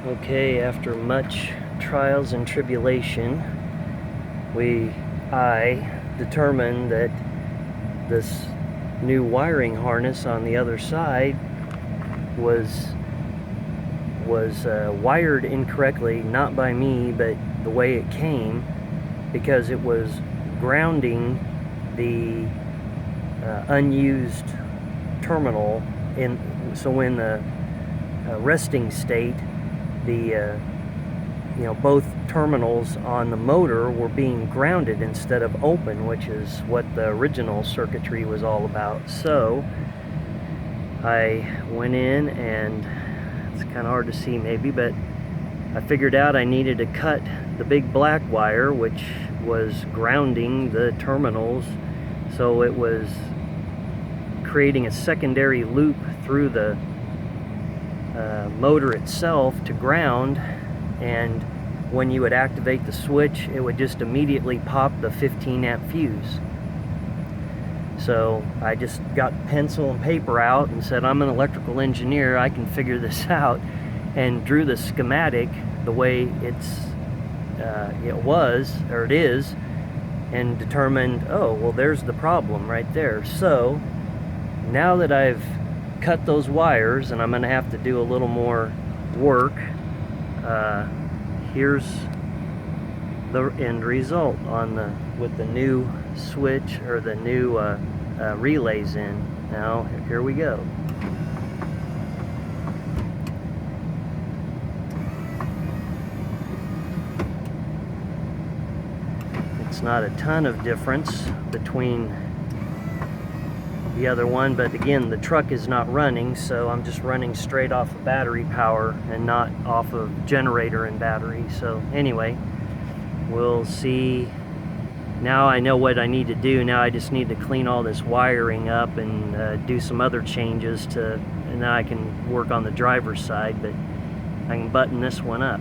Okay, after much trials and tribulation, I determined that this new wiring harness on the other side was wired incorrectly, not by me, but the way it came, because it was grounding the unused terminal in. So in the resting state, the both terminals on the motor were being grounded instead of open, which is what the original circuitry was all about. So I went in, and it's kind of hard to see maybe, but I figured out I needed to cut the big black wire which was grounding the terminals, so it was creating a secondary loop through the motor itself to ground, and when you would activate the switch, it would just immediately pop the 15 amp fuse. So I just got pencil and paper out and said, I'm an electrical engineer, I can figure this out, and drew the schematic the way it is, and determined, oh, well, there's the problem right there. So now that I've cut those wires, and I'm going to have to do a little more work, here's the end result with the new switch, or the new relays in. Now here we go. It's not a ton of difference between the other one, but again, the truck is not running, so I'm just running straight off of battery power and not off of generator and battery. So anyway, we'll see. Now I know what I need to do. Now I just need to clean all this wiring up and do some other changes and now I can work on the driver's side, but I can button this one up.